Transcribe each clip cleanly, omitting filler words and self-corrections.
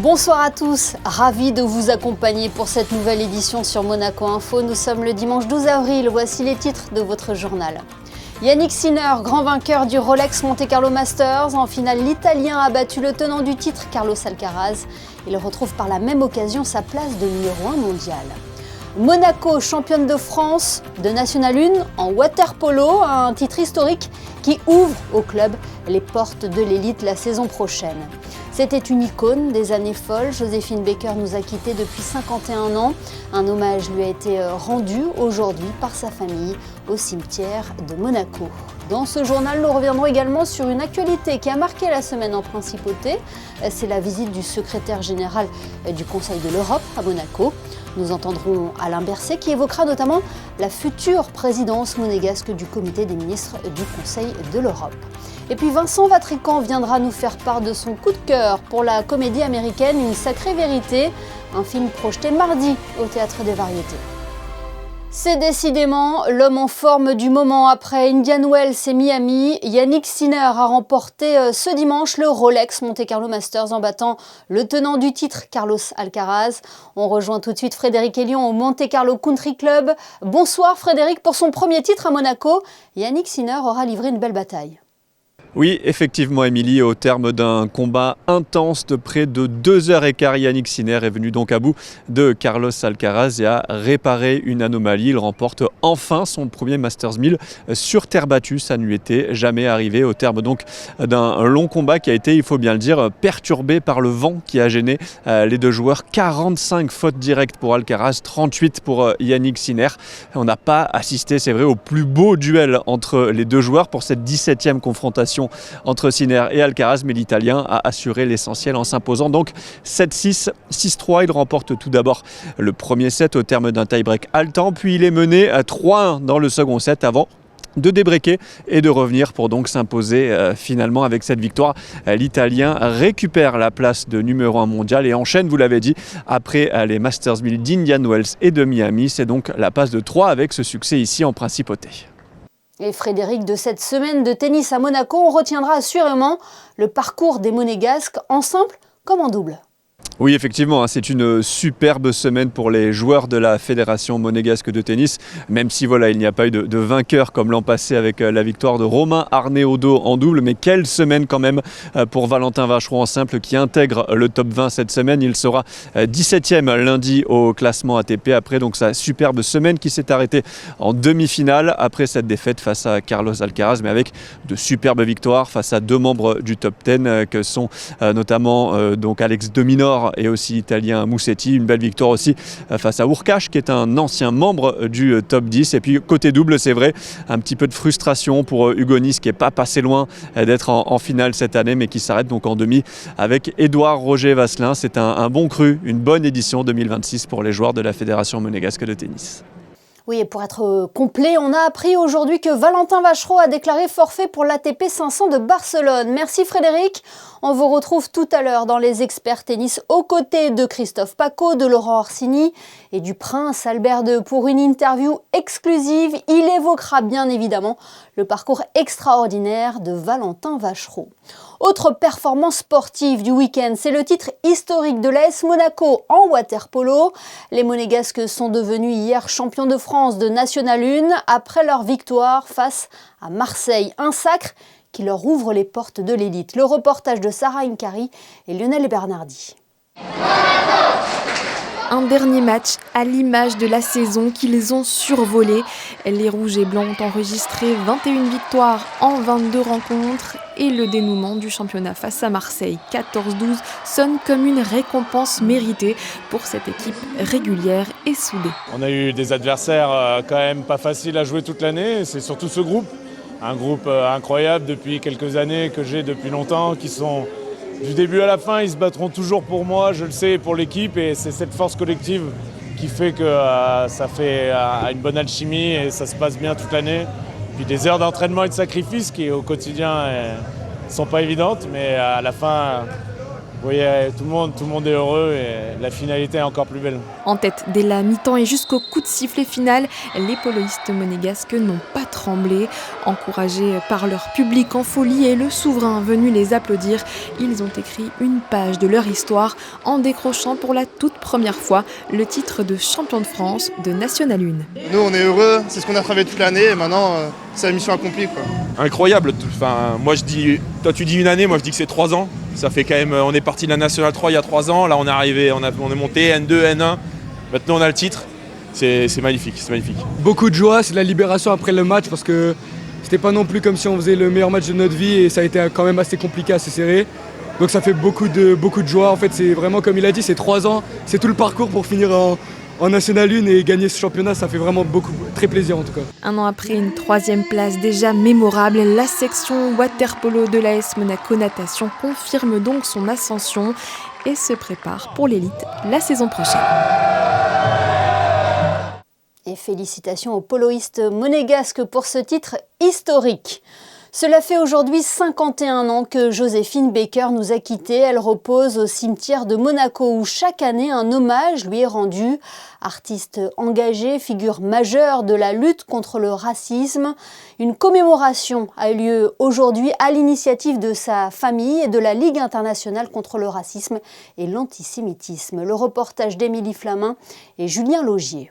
Bonsoir à tous, ravi de vous accompagner pour cette nouvelle édition sur Monaco Info. Nous sommes le dimanche 12 avril, voici les titres de votre journal. Yannick Sinner, grand vainqueur du Rolex Monte Carlo Masters. En finale, l'Italien a battu le tenant du titre, Carlos Alcaraz. Il retrouve par la même occasion sa place de numéro 1 mondial. Monaco, championne de France de National 1 en water-polo, un titre historique qui ouvre au club les portes de l'élite la saison prochaine. C'était une icône des années folles. Joséphine Baker nous a quittés depuis 51 ans. Un hommage lui a été rendu aujourd'hui par sa famille au cimetière de Monaco. Dans ce journal, nous reviendrons également sur une actualité qui a marqué la semaine en principauté. C'est la visite du secrétaire général du Conseil de l'Europe à Monaco. Nous entendrons Alain Berset qui évoquera notamment la future présidence monégasque du comité des ministres du Conseil de l'Europe. Et puis Vincent Vatrican viendra nous faire part de son coup de cœur pour la comédie américaine Une sacrée vérité, un film projeté mardi au Théâtre des Variétés. C'est décidément l'homme en forme du moment. Après Indian Wells et Miami, Yannick Sinner a remporté ce dimanche le Rolex Monte Carlo Masters en battant le tenant du titre, Carlos Alcaraz. On rejoint tout de suite Frédéric Elion au Monte Carlo Country Club. Bonsoir Frédéric, pour son premier titre à Monaco, Yannick Sinner aura livré une belle bataille. Oui, effectivement, Émilie, au terme d'un combat intense de près de 2h15, Yannick Sinner est venu donc à bout de Carlos Alcaraz et a réparé une anomalie. Il remporte enfin son premier Masters 1000 sur terre battue. Ça ne lui était jamais arrivé au terme donc d'un long combat qui a été, il faut bien le dire, perturbé par le vent qui a gêné les deux joueurs. 45 fautes directes pour Alcaraz, 38 pour Yannick Sinner. On n'a pas assisté, c'est vrai, au plus beau duel entre les deux joueurs pour cette 17e confrontation entre Sinner et Alcaraz, mais l'Italien a assuré l'essentiel en s'imposant donc 7-6, 6-3. Il remporte tout d'abord le premier set au terme d'un tie-break haletant, puis il est mené à 3-1 dans le second set avant de débreaker et de revenir pour donc s'imposer finalement avec cette victoire. L'Italien récupère la place de numéro 1 mondial et enchaîne, vous l'avez dit, après les Masters 1000 d'Indian Wells et de Miami. C'est donc la passe de 3 avec ce succès ici en principauté. Et Frédéric, de cette semaine de tennis à Monaco, on retiendra assurément le parcours des Monégasques en simple comme en double. Oui, effectivement, c'est une superbe semaine pour les joueurs de la Fédération monégasque de tennis, même si voilà, il n'y a pas eu de vainqueur comme l'an passé avec la victoire de Romain Arnaud en double. Mais quelle semaine quand même pour Valentin Vacheron en simple qui intègre le top 20 cette semaine. Il sera 17e lundi au classement ATP après donc sa superbe semaine qui s'est arrêtée en demi-finale après cette défaite face à Carlos Alcaraz, mais avec de superbes victoires face à deux membres du top 10 que sont notamment donc Alex de Minaur et aussi l'italien Musetti. Une belle victoire aussi face à Hurkacz qui est un ancien membre du top 10. Et puis côté double, c'est vrai, un petit peu de frustration pour Hugo Nys qui n'est pas passé loin d'être en finale cette année mais qui s'arrête donc en demi avec Édouard Roger Vasselin. C'est un bon cru, une bonne édition 2026 pour les joueurs de la Fédération monégasque de tennis. Oui, et pour être complet, on a appris aujourd'hui que Valentin Vacheron a déclaré forfait pour l'ATP 500 de Barcelone. Merci Frédéric. On vous retrouve tout à l'heure dans les experts tennis aux côtés de Christophe Pacaud, de Laurent Orsini et du prince Albert II pour une interview exclusive. Il évoquera bien évidemment le parcours extraordinaire de Valentin Vacheron. Autre performance sportive du week-end, c'est le titre historique de l'AS Monaco en water-polo. Les Monégasques sont devenus hier champions de France de National 1 après leur victoire face à Marseille. Un sacre qui leur ouvre les portes de l'élite. Le reportage de Sarah Inkari et Lionel Bernardi. Un dernier match à l'image de la saison qu'ils ont survolé. Les Rouges et Blancs ont enregistré 21 victoires en 22 rencontres et le dénouement du championnat face à Marseille 14-12 sonne comme une récompense méritée pour cette équipe régulière et soudée. On a eu des adversaires quand même pas faciles à jouer toute l'année, c'est surtout ce groupe. Un groupe incroyable depuis quelques années, que j'ai depuis longtemps, qui sont du début à la fin, ils se battront toujours pour moi, je le sais, pour l'équipe. Et c'est cette force collective qui fait que ça fait une bonne alchimie et ça se passe bien toute l'année. Puis des heures d'entraînement et de sacrifice qui au quotidien ne sont pas évidentes, mais à la fin, Vous voyez, tout le monde est heureux et la finalité est encore plus belle. En tête dès la mi-temps et jusqu'au coup de sifflet final, les poloistes monégasques n'ont pas tremblé. Encouragés par leur public en folie et le souverain venu les applaudir, ils ont écrit une page de leur histoire en décrochant pour la toute première fois le titre de champion de France de National 1. Nous on est heureux, c'est ce qu'on a travaillé toute l'année et maintenant c'est la mission accomplie, quoi. Incroyable, enfin, moi je dis, toi tu dis une année, moi je dis que c'est 3 ans. Ça fait quand même, on est parti de la National 3 il y a 3 ans, là on est arrivé, on est monté N2, N1, maintenant on a le titre, c'est magnifique, c'est magnifique. Beaucoup de joie, c'est de la libération après le match parce que c'était pas non plus comme si on faisait le meilleur match de notre vie et ça a été quand même assez compliqué, assez serré. Donc ça fait beaucoup de joie, en fait c'est vraiment comme il a dit, c'est 3 ans, c'est tout le parcours pour finir en National 1 et gagner ce championnat, ça fait vraiment très plaisir en tout cas. Un an après une 3e place déjà mémorable, la section waterpolo de l'AS Monaco Natation confirme donc son ascension et se prépare pour l'élite la saison prochaine. Et félicitations aux poloistes monégasques pour ce titre historique. Cela fait aujourd'hui 51 ans que Joséphine Baker nous a quittés. Elle repose au cimetière de Monaco où chaque année un hommage lui est rendu. Artiste engagée, figure majeure de la lutte contre le racisme. Une commémoration a eu lieu aujourd'hui à l'initiative de sa famille et de la Ligue internationale contre le racisme et l'antisémitisme. Le reportage d'Émilie Flamin et Julien Laugier.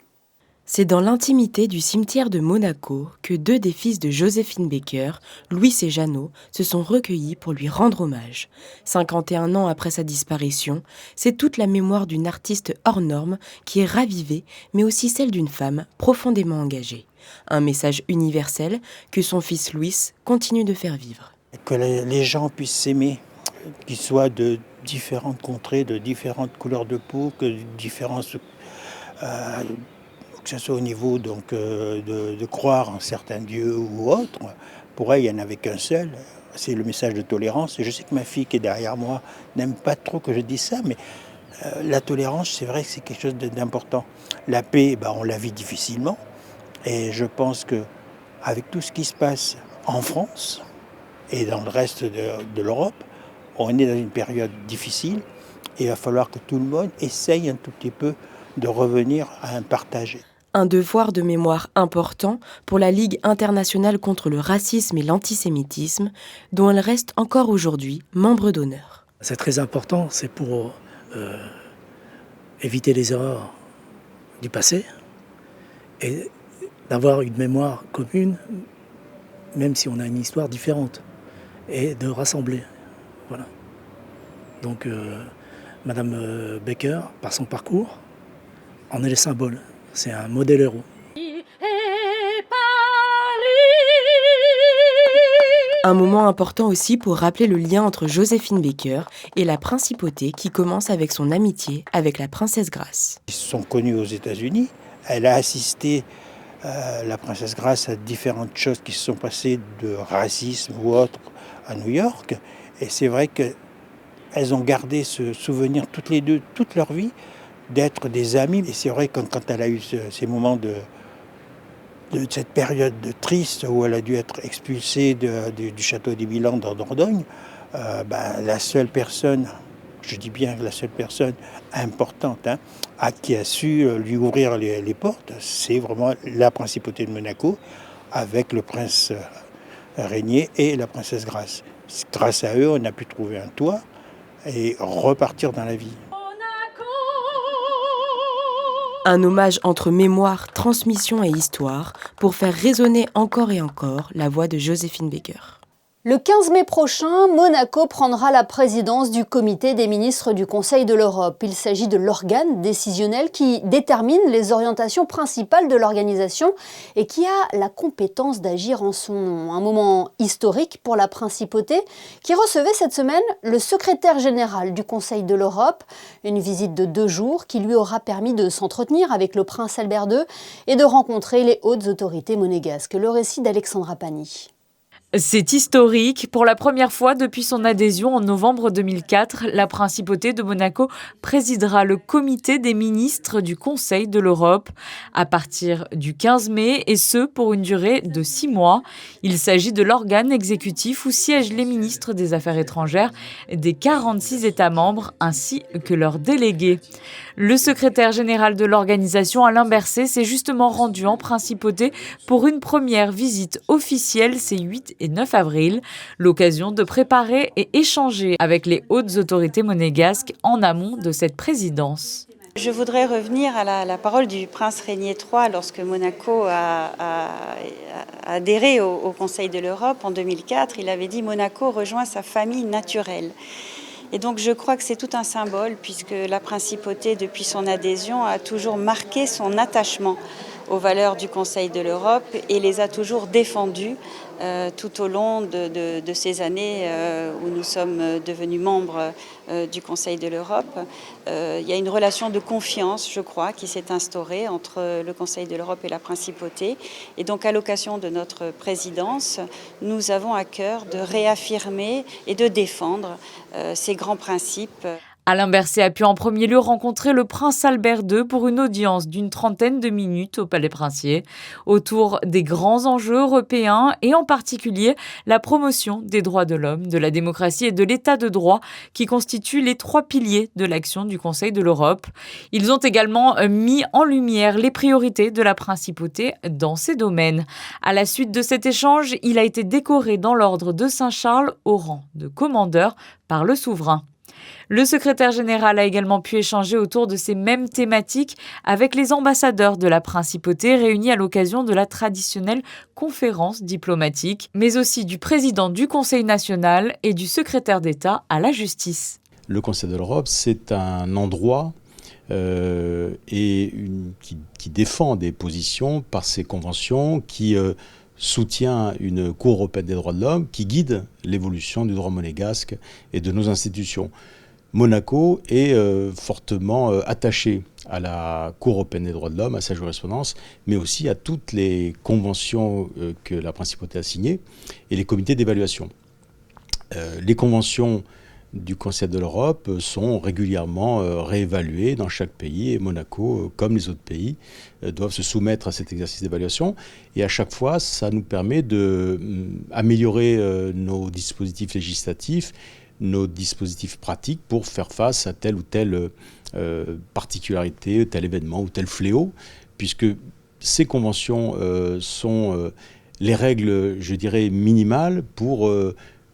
C'est dans l'intimité du cimetière de Monaco que 2 des fils de Joséphine Baker, Louis et Jeannot, se sont recueillis pour lui rendre hommage. 51 ans après sa disparition, c'est toute la mémoire d'une artiste hors norme qui est ravivée, mais aussi celle d'une femme profondément engagée. Un message universel que son fils Louis continue de faire vivre. Que les gens puissent s'aimer, qu'ils soient de différentes contrées, de différentes couleurs de peau, que différences... que ce soit au niveau donc, de croire en certains dieux ou autres. Pour elle, il n'y en avait qu'un seul, c'est le message de tolérance. Et je sais que ma fille qui est derrière moi n'aime pas trop que je dise ça, mais la tolérance, c'est vrai que c'est quelque chose d'important. La paix, on la vit difficilement. Et je pense qu'avec tout ce qui se passe en France et dans le reste de l'Europe, on est dans une période difficile et il va falloir que tout le monde essaye un tout petit peu de revenir à un partage. Un devoir de mémoire important pour la Ligue internationale contre le racisme et l'antisémitisme, dont elle reste encore aujourd'hui membre d'honneur. C'est très important, c'est pour éviter les erreurs du passé et d'avoir une mémoire commune, même si on a une histoire différente, et de rassembler. Voilà. Donc, Madame Baker, par son parcours, en est le symbole. C'est un modèle héros. Un moment important aussi pour rappeler le lien entre Joséphine Baker et la principauté qui commence avec son amitié avec la princesse Grace. Ils se sont connus aux États-Unis. Elle a assisté, la princesse Grace, à différentes choses qui se sont passées de racisme ou autre à New York. Et c'est vrai qu'elles ont gardé ce souvenir toutes les deux, toute leur vie, d'être des amis. Et c'est vrai que quand elle a eu ces moments de cette période de triste où elle a dû être expulsée du château des Milans dans Dordogne, la seule personne, je dis bien la seule personne importante qui a su lui ouvrir les portes, c'est vraiment la principauté de Monaco avec le prince régnier et la princesse Grace. Grâce à eux, on a pu trouver un toit et repartir dans la vie. Un hommage entre mémoire, transmission et histoire pour faire résonner encore et encore la voix de Joséphine Baker. Le 15 mai prochain, Monaco prendra la présidence du comité des ministres du Conseil de l'Europe. Il s'agit de l'organe décisionnel qui détermine les orientations principales de l'organisation et qui a la compétence d'agir en son nom. Un moment historique pour la principauté qui recevait cette semaine le secrétaire général du Conseil de l'Europe. Une visite de 2 jours qui lui aura permis de s'entretenir avec le prince Albert II et de rencontrer les hautes autorités monégasques. Le récit d'Alexandra Pani. C'est historique. Pour la première fois depuis son adhésion en novembre 2004, la Principauté de Monaco présidera le comité des ministres du Conseil de l'Europe à partir du 15 mai et ce pour une durée de 6 mois. Il s'agit de l'organe exécutif où siègent les ministres des Affaires étrangères des 46 États membres ainsi que leurs délégués. Le secrétaire général de l'organisation, Alain Berset, s'est justement rendu en Principauté pour une première visite officielle ces 8 et 9 avril, l'occasion de préparer et échanger avec les hautes autorités monégasques en amont de cette présidence. Je voudrais revenir à la parole du prince Régnier III lorsque Monaco a adhéré au Conseil de l'Europe en 2004. Il avait dit « Monaco rejoint sa famille naturelle ». Et donc je crois que c'est tout un symbole puisque la Principauté, depuis son adhésion, a toujours marqué son attachement aux valeurs du Conseil de l'Europe et les a toujours défendues tout au long de ces années où nous sommes devenus membres du Conseil de l'Europe. Il y a une relation de confiance, je crois, qui s'est instaurée entre le Conseil de l'Europe et la Principauté. Et donc, à l'occasion de notre présidence, nous avons à cœur de réaffirmer et de défendre ces grands principes. Alain Berset a pu en premier lieu rencontrer le prince Albert II pour une audience d'une trentaine de minutes au Palais Princier autour des grands enjeux européens et en particulier la promotion des droits de l'homme, de la démocratie et de l'état de droit qui constituent les 3 piliers de l'action du Conseil de l'Europe. Ils ont également mis en lumière les priorités de la Principauté dans ces domaines. À la suite de cet échange, il a été décoré dans l'ordre de Saint-Charles au rang de commandeur par le souverain. Le secrétaire général a également pu échanger autour de ces mêmes thématiques avec les ambassadeurs de la Principauté réunis à l'occasion de la traditionnelle conférence diplomatique, mais aussi du président du Conseil national et du secrétaire d'État à la justice. Le Conseil de l'Europe, c'est un endroit qui défend des positions par ses conventions, qui soutient une Cour européenne des droits de l'homme, qui guide l'évolution du droit monégasque et de nos institutions. Monaco est fortement attaché à la Cour européenne des droits de l'homme, à sa jurisprudence, mais aussi à toutes les conventions que la Principauté a signées et les comités d'évaluation. Les conventions du Conseil de l'Europe sont régulièrement réévaluées dans chaque pays et Monaco, comme les autres pays, doivent se soumettre à cet exercice d'évaluation. Et à chaque fois, ça nous permet d'améliorer nos dispositifs législatifs, nos dispositifs pratiques pour faire face à telle ou telle particularité, tel événement ou tel fléau, puisque ces conventions sont les règles, je dirais, minimales pour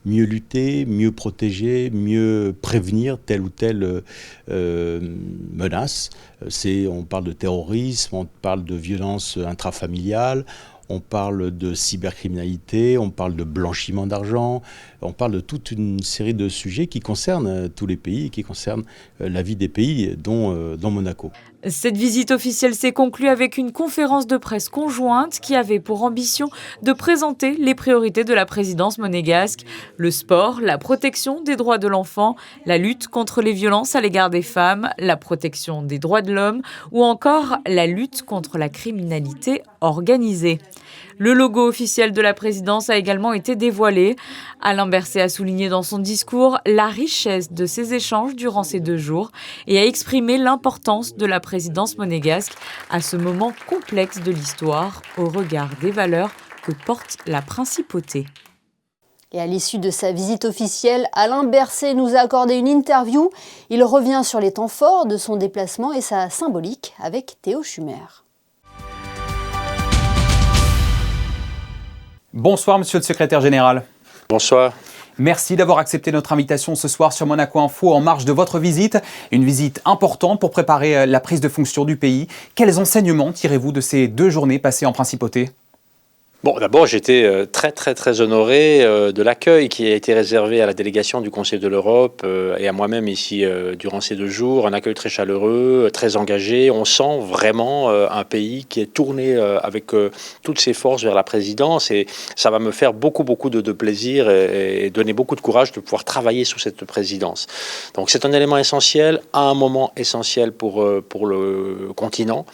mieux lutter, mieux protéger, mieux prévenir telle ou telle menace. On parle de terrorisme, on parle de violence intrafamiliale, on parle de cybercriminalité, on parle de blanchiment d'argent, on parle de toute une série de sujets qui concernent tous les pays et qui concernent la vie des pays, dont Monaco. Cette visite officielle s'est conclue avec une conférence de presse conjointe qui avait pour ambition de présenter les priorités de la présidence monégasque, le sport, la protection des droits de l'enfant, la lutte contre les violences à l'égard des femmes, la protection des droits de l'homme ou encore la lutte contre la criminalité organisée. Le logo officiel de la présidence a également été dévoilé. Alain Berset a souligné dans son discours la richesse de ces échanges durant ces 2 jours et a exprimé l'importance de la présidence monégasque à ce moment complexe de l'histoire au regard des valeurs que porte la principauté. Et à l'issue de sa visite officielle, Alain Berset nous a accordé une interview. Il revient sur les temps forts de son déplacement et sa symbolique avec Théo Schumer. Bonsoir, monsieur le secrétaire général. Bonsoir. Merci d'avoir accepté notre invitation ce soir sur Monaco Info en marge de votre visite. Une visite importante pour préparer la prise de fonction du pays. Quels enseignements tirez-vous de ces 2 journées passées en principauté ? Bon, d'abord, j'étais très honoré de l'accueil qui a été réservé à la délégation du Conseil de l'Europe et à moi-même ici durant ces 2 jours. Un accueil très chaleureux, très engagé. On sent vraiment un pays qui est tourné avec toutes ses forces vers la présidence et ça va me faire beaucoup de plaisir et donner beaucoup de courage de pouvoir travailler sous cette présidence. Donc c'est un élément essentiel, à un moment essentiel pour le continent.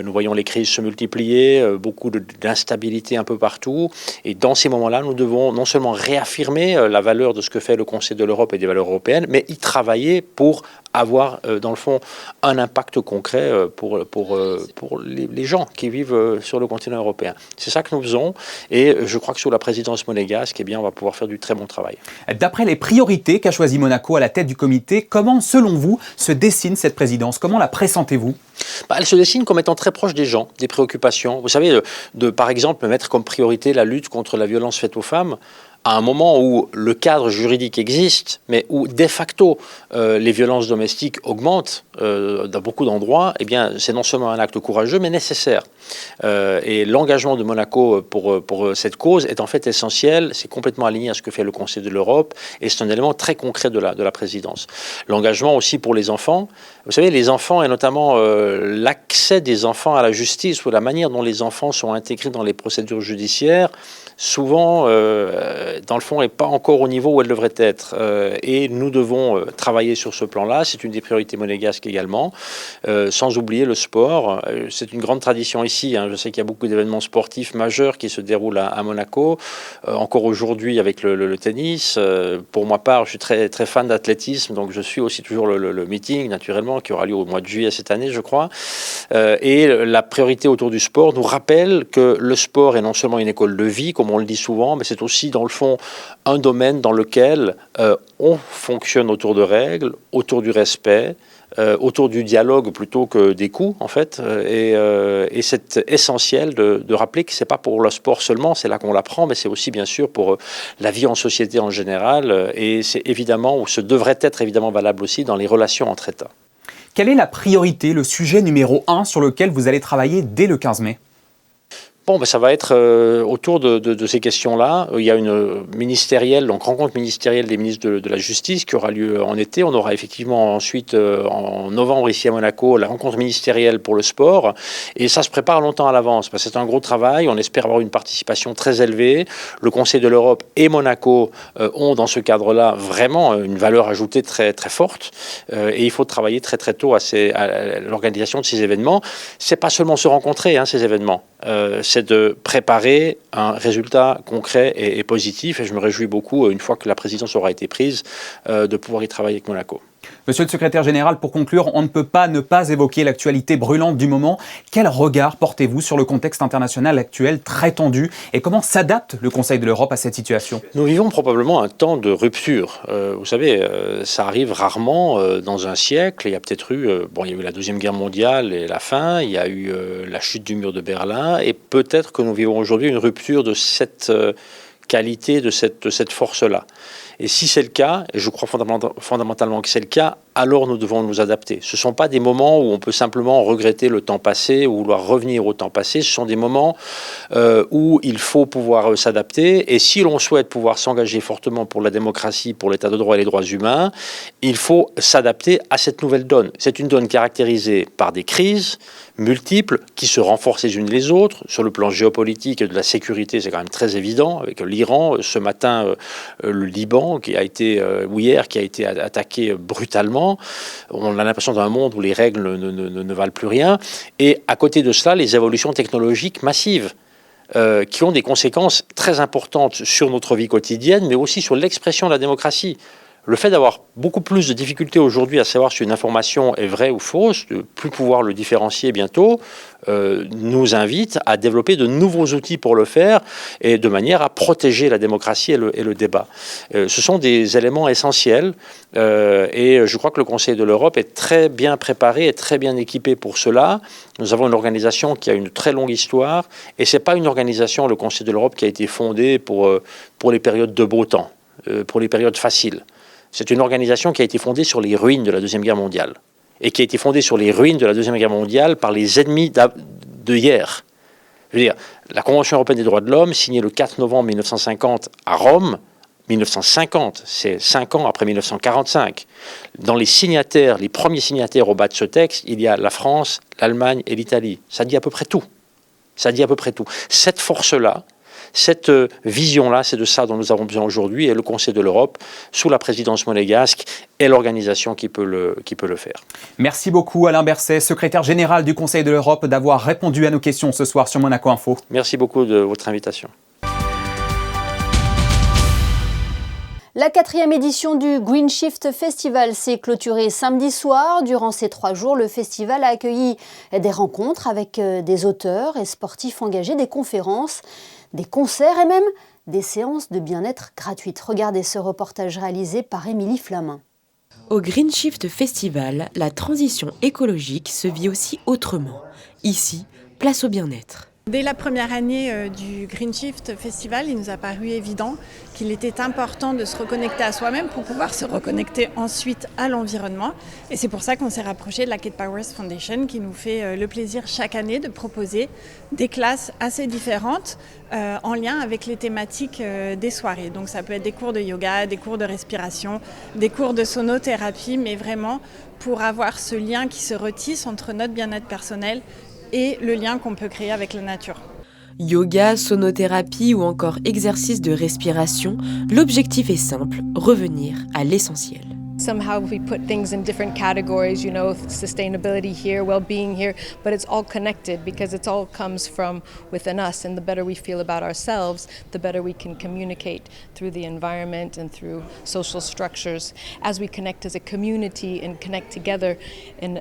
Nous voyons les crises se multiplier, beaucoup d'instabilité un peu partout. Et dans ces moments-là, nous devons non seulement réaffirmer la valeur de ce que fait le Conseil de l'Europe et des valeurs européennes, mais y travailler pour avoir, dans le fond, un impact concret pour les gens qui vivent sur le continent européen. C'est ça que nous faisons, et je crois que sous la présidence monégasque, eh bien, on va pouvoir faire du très bon travail. D'après les priorités qu'a choisi Monaco à la tête du comité, comment, selon vous, se dessine cette présidence? Comment la pressentez-vous? Elle se dessine comme étant très proche des gens, des préoccupations. Vous savez, par exemple, mettre comme priorité la lutte contre la violence faite aux femmes, à un moment où le cadre juridique existe, mais où de facto les violences domestiques augmentent dans beaucoup d'endroits, eh bien, c'est non seulement un acte courageux, mais nécessaire. Et l'engagement de Monaco pour cette cause est en fait essentiel. C'est complètement aligné à ce que fait le Conseil de l'Europe, et c'est un élément très concret de la présidence. L'engagement aussi pour les enfants. Vous savez, les enfants, et notamment l'accès des enfants à la justice, ou la manière dont les enfants sont intégrés dans les procédures judiciaires, souvent, dans le fond, n'est pas encore au niveau où elle devrait être. Et nous devons travailler sur ce plan-là. C'est une des priorités monégasques également. Sans oublier le sport. C'est une grande tradition ici. Je sais qu'il y a beaucoup d'événements sportifs majeurs qui se déroulent à Monaco. Encore aujourd'hui avec le tennis. Pour ma part, je suis très, très fan d'athlétisme. Donc je suis aussi toujours le meeting, naturellement, qui aura lieu au mois de juillet cette année, je crois. Et la priorité autour du sport nous rappelle que le sport est non seulement une école de vie, comme on le dit souvent, mais c'est aussi, dans le fond, un domaine dans lequel on fonctionne autour de règles, autour du respect, autour du dialogue plutôt que des coups, en fait. Et c'est essentiel de rappeler que ce n'est pas pour le sport seulement, c'est là qu'on l'apprend, mais c'est aussi, bien sûr, pour la vie en société en général. Et c'est évidemment, ou ce devrait être évidemment valable aussi dans les relations entre États. Quelle est la priorité, le sujet numéro 1 sur lequel vous allez travailler dès le 15 mai ? Bon, ça va être autour de ces questions-là. Il y a une ministérielle, donc rencontre ministérielle des ministres de la Justice qui aura lieu en été. On aura effectivement ensuite, en novembre ici à Monaco, la rencontre ministérielle pour le sport. Et ça se prépare longtemps à l'avance, parce que c'est un gros travail. On espère avoir une participation très élevée. Le Conseil de l'Europe et Monaco ont dans ce cadre-là vraiment une valeur ajoutée très, très forte. Et il faut travailler très très tôt à l'organisation de ces événements. C'est pas seulement se rencontrer, ces événements. C'est de préparer un résultat concret et positif. Et je me réjouis beaucoup, une fois que la présidence aura été prise, de pouvoir y travailler avec Monaco. Monsieur le secrétaire général, pour conclure, on ne peut pas ne pas évoquer l'actualité brûlante du moment. Quel regard portez-vous sur le contexte international actuel très tendu et comment s'adapte le Conseil de l'Europe à cette situation ? Nous vivons probablement un temps de rupture. Vous savez, ça arrive rarement dans un siècle. Il y a peut-être eu, il y a eu la Deuxième Guerre mondiale et la fin, il y a eu la chute du mur de Berlin, et peut-être que nous vivons aujourd'hui une rupture de cette qualité, de cette force-là. Et si c'est le cas, et je crois fondamentalement que c'est le cas, alors nous devons nous adapter. Ce ne sont pas des moments où on peut simplement regretter le temps passé ou vouloir revenir au temps passé. Ce sont des moments où il faut pouvoir s'adapter. Et si l'on souhaite pouvoir s'engager fortement pour la démocratie, pour l'état de droit et les droits humains, il faut s'adapter à cette nouvelle donne. C'est une donne caractérisée par des crises multiples qui se renforcent les unes les autres. Sur le plan géopolitique et de la sécurité, c'est quand même très évident, avec l'Iran, ce matin le Liban, qui a été, ou hier, qui a été attaqué brutalement. On a l'impression d'un monde où les règles ne valent plus rien. Et à côté de cela, les évolutions technologiques massives qui ont des conséquences très importantes sur notre vie quotidienne, mais aussi sur l'expression de la démocratie. Le fait d'avoir beaucoup plus de difficultés aujourd'hui à savoir si une information est vraie ou fausse, de ne plus pouvoir le différencier bientôt, nous invite à développer de nouveaux outils pour le faire et de manière à protéger la démocratie et le débat. Ce sont des éléments essentiels et je crois que le Conseil de l'Europe est très bien préparé et très bien équipé pour cela. Nous avons une organisation qui a une très longue histoire et ce n'est pas une organisation, le Conseil de l'Europe, qui a été fondée pour les périodes de beau temps, pour les périodes faciles. C'est une organisation qui a été fondée sur les ruines de la Deuxième Guerre mondiale et qui a été fondée sur les ruines de la Deuxième Guerre mondiale par les ennemis de hier. Je veux dire, la Convention européenne des droits de l'homme, signée le 4 novembre 1950 à Rome, 1950, c'est 5 ans après 1945. Dans les signataires, les premiers signataires au bas de ce texte, il y a la France, l'Allemagne et l'Italie. Ça dit à peu près tout. Ça dit à peu près tout. Cette force-là, cette vision-là, c'est de ça dont nous avons besoin aujourd'hui, et le Conseil de l'Europe, sous la présidence monégasque, est l'organisation qui peut le faire. Merci beaucoup Alain Berset, secrétaire général du Conseil de l'Europe, d'avoir répondu à nos questions ce soir sur Monaco Info. Merci beaucoup de votre invitation. La 4e édition du Green Shift Festival s'est clôturée samedi soir. Durant ces 3 jours, le festival a accueilli des rencontres avec des auteurs et sportifs engagés, des conférences, des concerts et même des séances de bien-être gratuites. Regardez ce reportage réalisé par Émilie Flamin. Au Green Shift Festival, la transition écologique se vit aussi autrement. Ici, place au bien-être. Dès la première année du Green Shift Festival, il nous a paru évident qu'il était important de se reconnecter à soi-même pour pouvoir se reconnecter ensuite à l'environnement. Et c'est pour ça qu'on s'est rapproché de la Kate Powers Foundation qui nous fait le plaisir chaque année de proposer des classes assez différentes en lien avec les thématiques des soirées. Donc ça peut être des cours de yoga, des cours de respiration, des cours de sonothérapie, mais vraiment pour avoir ce lien qui se retisse entre notre bien-être personnel et le lien qu'on peut créer avec la nature. Yoga, sonothérapie ou encore exercice de respiration, l'objectif est simple, revenir à l'essentiel. Somehow we put things in different categories, you know, sustainability here, well-being here, but it's all connected because it all comes from within us, and the better we feel about ourselves, the better we can communicate through the environment and through social structures as we connect as a community and connect together in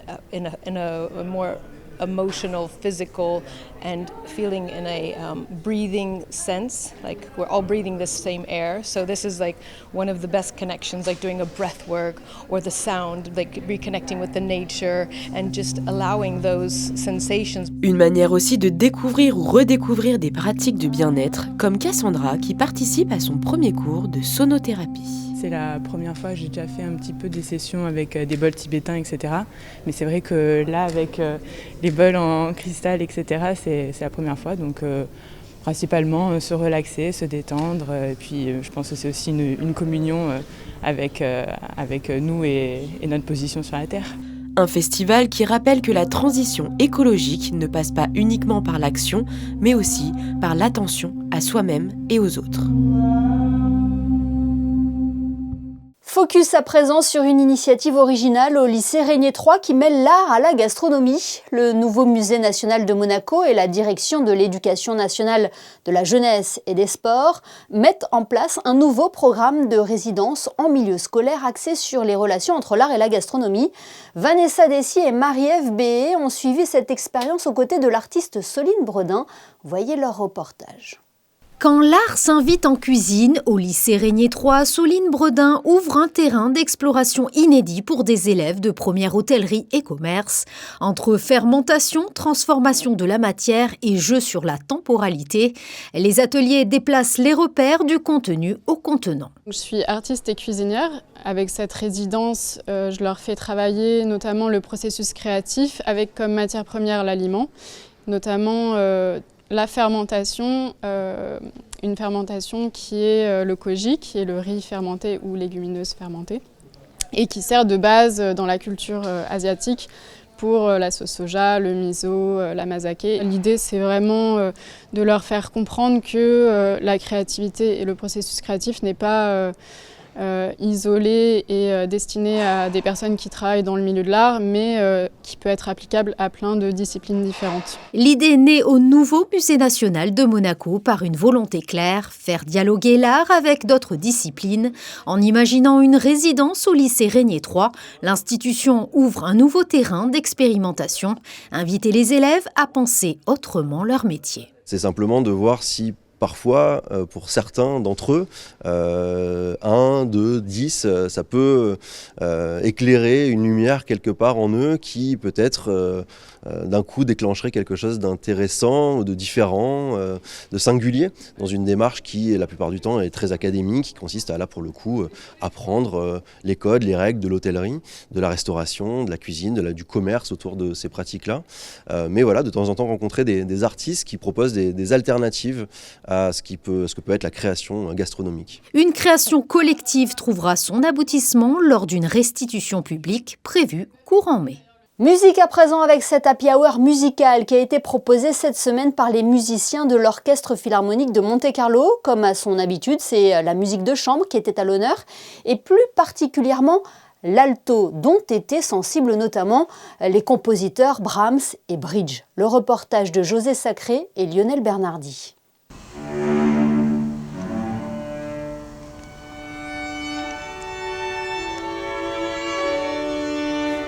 a more emotional, physical, and feeling in a breathing sense, like we're all breathing the same air. So this is like one of the best connections, like doing a breath work or the sound, like reconnecting with the nature and just allowing those sensations. Une manière aussi de découvrir ou redécouvrir des pratiques de bien-être, comme Cassandra qui participe à son premier cours de sonothérapie. C'est la première fois, j'ai déjà fait un petit peu des sessions avec des bols tibétains, etc. Mais c'est vrai que là, avec les bols en cristal, etc., c'est la première fois. Donc, principalement, se relaxer, se détendre. Et puis, je pense que c'est aussi une communion avec nous et notre position sur la Terre. Un festival qui rappelle que la transition écologique ne passe pas uniquement par l'action, mais aussi par l'attention à soi-même et aux autres. Focus à présent sur une initiative originale au lycée Régnier 3 qui mêle l'art à la gastronomie. Le nouveau musée national de Monaco et la direction de l'éducation nationale de la jeunesse et des sports mettent en place un nouveau programme de résidence en milieu scolaire axé sur les relations entre l'art et la gastronomie. Vanessa Dessy et Marie-Ève Béé ont suivi cette expérience aux côtés de l'artiste Soline Bredin. Voyez leur reportage. Quand l'art s'invite en cuisine, au lycée Régnier 3, Soline Bredin ouvre un terrain d'exploration inédit pour des élèves de première hôtellerie et commerce. Entre fermentation, transformation de la matière et jeu sur la temporalité, les ateliers déplacent les repères du contenu au contenant. Je suis artiste et cuisinière. Avec cette résidence, je leur fais travailler notamment le processus créatif avec comme matière première l'aliment, notamment la fermentation, une fermentation qui est le koji, qui est le riz fermenté ou légumineuse fermentée, et qui sert de base dans la culture asiatique pour la sauce soja, le miso, la masake. L'idée, c'est vraiment de leur faire comprendre que la créativité et le processus créatif n'est pas isolé et destiné à des personnes qui travaillent dans le milieu de l'art, mais qui peut être applicable à plein de disciplines différentes. L'idée naît au nouveau musée national de Monaco par une volonté claire, faire dialoguer l'art avec d'autres disciplines. En imaginant une résidence au lycée Régnier 3, l'institution ouvre un nouveau terrain d'expérimentation, inviter les élèves à penser autrement leur métier. C'est simplement de voir si parfois, pour certains d'entre eux, 1, 2, 10, ça peut éclairer une lumière quelque part en eux qui peut-être d'un coup déclencherait quelque chose d'intéressant, de différent, de singulier, dans une démarche qui, la plupart du temps, est très académique, qui consiste à, là pour le coup, apprendre les codes, les règles de l'hôtellerie, de la restauration, de la cuisine, du commerce autour de ces pratiques-là. Mais voilà, de temps en temps rencontrer des artistes qui proposent des alternatives à ce que peut être la création gastronomique. Une création collective trouvera son aboutissement lors d'une restitution publique prévue courant mai. Musique à présent avec cette happy hour musicale qui a été proposée cette semaine par les musiciens de l'Orchestre Philharmonique de Monte-Carlo. Comme à son habitude, c'est la musique de chambre qui était à l'honneur et plus particulièrement l'alto, dont étaient sensibles notamment les compositeurs Brahms et Bridge. Le reportage de José Sacré et Lionel Bernardi.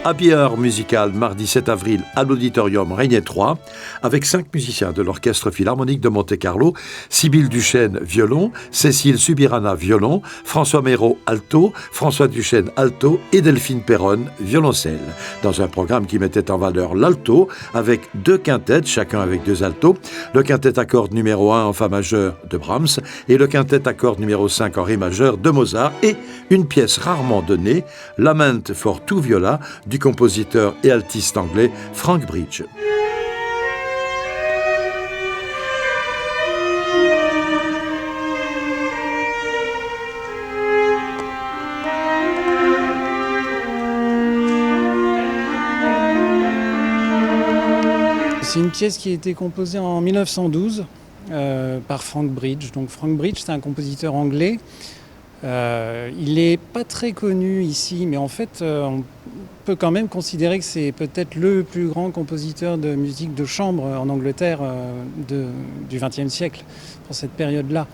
Happy Hour musical mardi 7 avril à l'Auditorium Régnier 3 avec 5 musiciens de l'Orchestre Philharmonique de Monte-Carlo, Sybille Duchesne violon, Cécile Subirana violon, François Méraud alto, François Duchesne alto et Delphine Perronne violoncelle. Dans un programme qui mettait en valeur l'alto avec 2 quintettes, chacun avec 2 altos, le quintet à cordes numéro 1 en fa majeur de Brahms et le quintet à cordes numéro 5 en ré majeur de Mozart et une pièce rarement donnée, Lament for two viola du compositeur et altiste anglais Frank Bridge. C'est une pièce qui a été composée en 1912 par Frank Bridge. Donc Frank Bridge, c'est un compositeur anglais. Il n'est pas très connu ici, mais en fait, on peut quand même considérer que c'est peut-être le plus grand compositeur de musique de chambre en Angleterre du XXe siècle, pour cette période-là.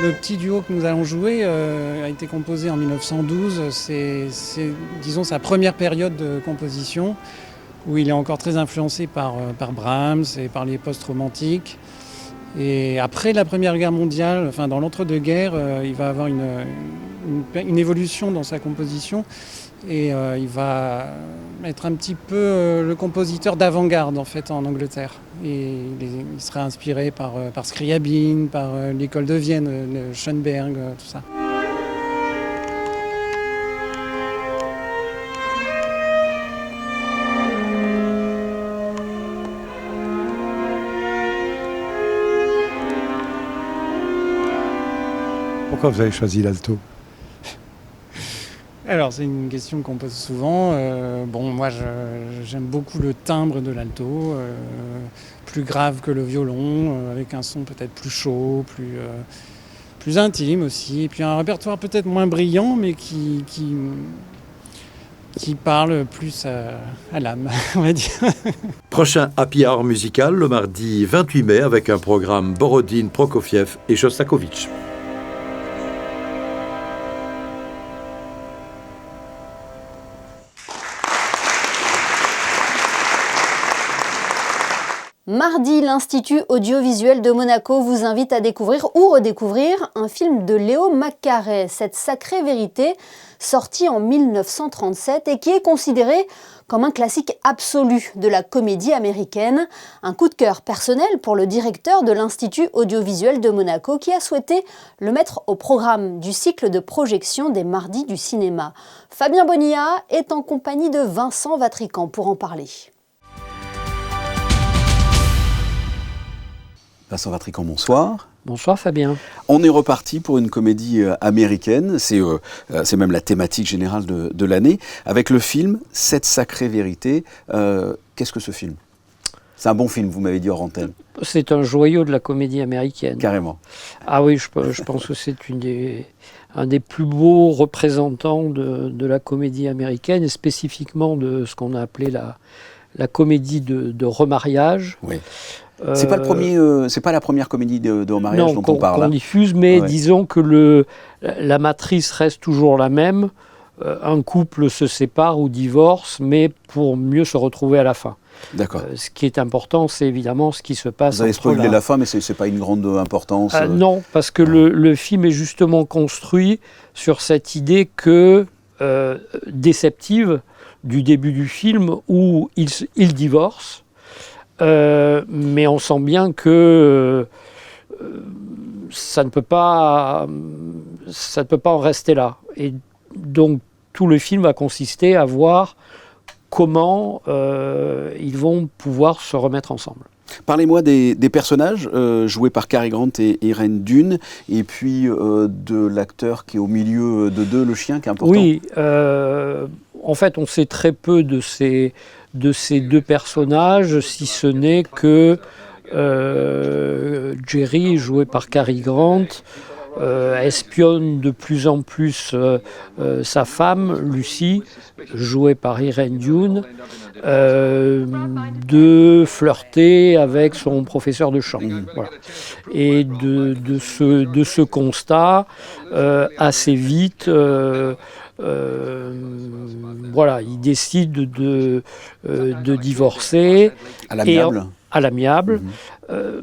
Le petit duo que nous allons jouer a été composé en 1912. C'est, disons, sa première période de composition où il est encore très influencé par Brahms et par les post-romantiques. Et après la Première Guerre mondiale, enfin dans l'entre-deux-guerres, il va avoir une évolution dans sa composition et il va être un petit peu le compositeur d'avant-garde en fait en Angleterre. Et il sera inspiré par Scriabin, par l'école de Vienne, Schoenberg, tout ça. Pourquoi vous avez choisi l'alto ? Alors c'est une question qu'on pose souvent. Moi j'aime beaucoup le timbre de l'alto, plus grave que le violon, avec un son peut-être plus chaud, plus intime aussi. Et puis un répertoire peut-être moins brillant, mais qui parle plus à l'âme, on va dire. Prochain Happy Hour musical le mardi 28 mai avec un programme Borodine, Prokofiev et Shostakovich. Mardi, l'Institut audiovisuel de Monaco vous invite à découvrir ou redécouvrir un film de Léo Maccaré, Cette sacrée vérité, sorti en 1937 et qui est considéré comme un classique absolu de la comédie américaine. Un coup de cœur personnel pour le directeur de l'Institut audiovisuel de Monaco qui a souhaité le mettre au programme du cycle de projection des mardis du cinéma. Fabien Bonilla est en compagnie de Vincent Vatrican pour en parler. Vincent Vatrican, bonsoir. Bonsoir Fabien. On est reparti pour une comédie américaine, c'est même la thématique générale de l'année, avec le film Cette sacrée vérité. Qu'est-ce que ce film ? C'est un bon film, vous m'avez dit hors antenne. C'est un joyau de la comédie américaine. Carrément. Ah oui, je pense que c'est un des plus beaux représentants de la comédie américaine, et spécifiquement de ce qu'on a appelé la comédie de remariage. Oui. C'est pas la première comédie de remariage dont on parle. Non, qu'on diffuse, mais disons que la matrice reste toujours la même. Un couple se sépare ou divorce, mais pour mieux se retrouver à la fin. D'accord. Ce qui est important, c'est évidemment ce qui se passe. Vous avez spoilé la fin, mais c'est pas une grande importance. Non, parce que le film est justement construit sur cette idée déceptive du début du film où il divorce. Mais on sent bien que ça ne peut pas en rester là. Et donc tout le film va consister à voir comment ils vont pouvoir se remettre ensemble. Parlez-moi des personnages joués par Cary Grant et Irene Dunne, et puis de l'acteur qui est au milieu de deux, le chien, qui est important. Oui, en fait, on sait très peu de ces deux personnages, si ce n'est que Jerry, joué par Cary Grant, espionne de plus en plus sa femme, Lucy, jouée par Irene Dunne, de flirter avec son professeur de chant. Voilà. Et de ce constat, assez vite, voilà, il décide de divorcer. À l'amiable. À l'amiable.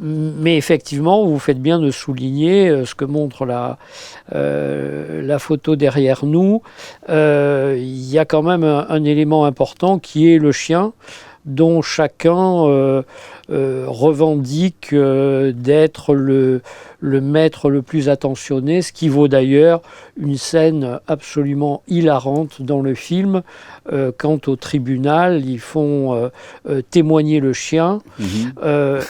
Mais effectivement, vous faites bien de souligner ce que montre la photo derrière nous. Il y a quand même un élément important qui est le chien, dont chacun revendique d'être le maître le plus attentionné, ce qui vaut d'ailleurs une scène absolument hilarante dans le film. Quand au tribunal, ils font témoigner le chien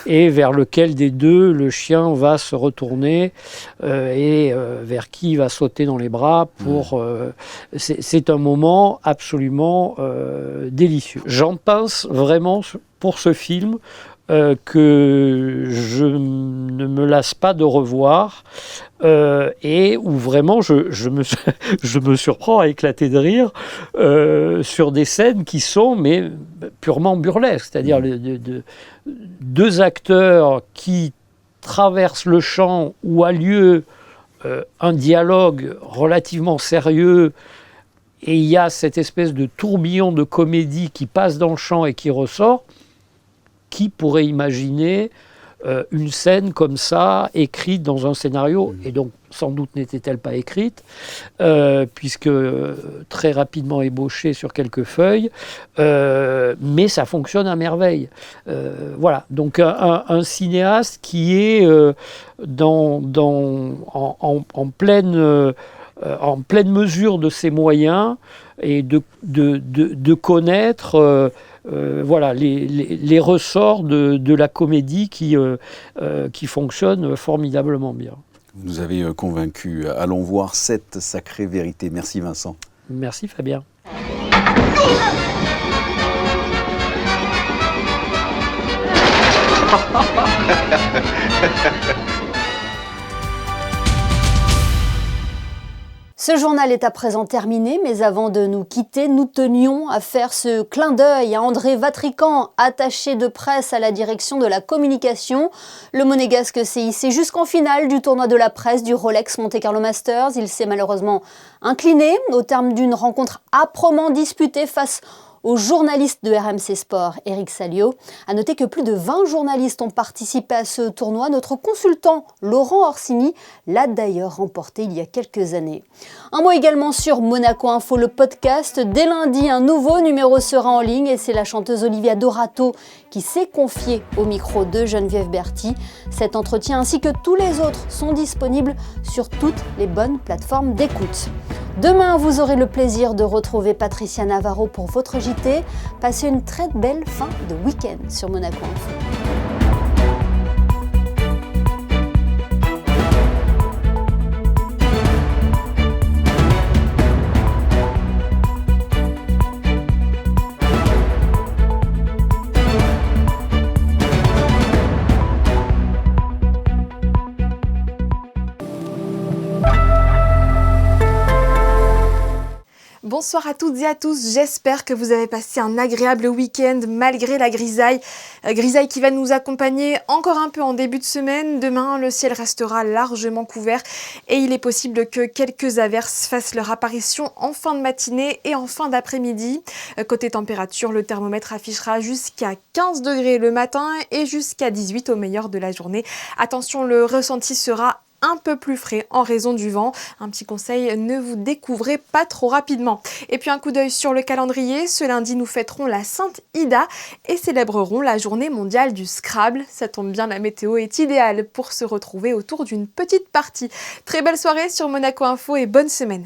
et vers lequel des deux le chien va se retourner et vers qui il va sauter dans les bras. C'est un moment absolument délicieux. J'en pense vraiment pour ce film que je ne me lasse pas de revoir et où vraiment je me surprends à éclater de rire sur des scènes qui sont mais purement burlesques, c'est-à-dire deux acteurs qui traversent le champ où a lieu un dialogue relativement sérieux. Et il y a cette espèce de tourbillon de comédie qui passe dans le champ et qui ressort. Qui pourrait imaginer une scène comme ça, écrite dans un scénario, et donc sans doute n'était-elle pas écrite, puisque très rapidement ébauchée sur quelques feuilles, mais ça fonctionne à merveille. Voilà, donc un cinéaste qui est en pleine mesure de ses moyens et de connaître voilà, les ressorts de la comédie qui fonctionne formidablement bien. Vous nous avez convaincus. Allons voir cette sacrée vérité. Merci Vincent. Merci Fabien. Ce journal est à présent terminé, mais avant de nous quitter, nous tenions à faire ce clin d'œil à André Vatrican, attaché de presse à la direction de la communication. Le Monégasque s'est hissé jusqu'en finale du tournoi de la presse du Rolex Monte Carlo Masters. Il s'est malheureusement incliné au terme d'une rencontre âprement disputée face au journaliste de RMC Sport, Éric Salio. A noter que plus de 20 journalistes ont participé à ce tournoi. Notre consultant, Laurent Orsini, l'a d'ailleurs remporté il y a quelques années. Un mot également sur Monaco Info, le podcast. Dès lundi, un nouveau numéro sera en ligne et c'est la chanteuse Olivia Dorato qui s'est confiée au micro de Geneviève Berti. Cet entretien ainsi que tous les autres sont disponibles sur toutes les bonnes plateformes d'écoute. Demain, vous aurez le plaisir de retrouver Patricia Navarro pour votre JT. Passez une très belle fin de week-end sur Monaco Info. Bonsoir à toutes et à tous, j'espère que vous avez passé un agréable week-end malgré la grisaille. Grisaille qui va nous accompagner encore un peu en début de semaine. Demain, le ciel restera largement couvert et il est possible que quelques averses fassent leur apparition en fin de matinée et en fin d'après-midi. Côté température, le thermomètre affichera jusqu'à 15 degrés le matin et jusqu'à 18 au meilleur de la journée. Attention, le ressenti sera un peu plus frais en raison du vent. Un petit conseil, ne vous découvrez pas trop rapidement. Et puis un coup d'œil sur le calendrier. Ce lundi, nous fêterons la Sainte Ida et célébrerons la journée mondiale du Scrabble. Ça tombe bien, la météo est idéale pour se retrouver autour d'une petite partie. Très belle soirée sur Monaco Info et bonne semaine.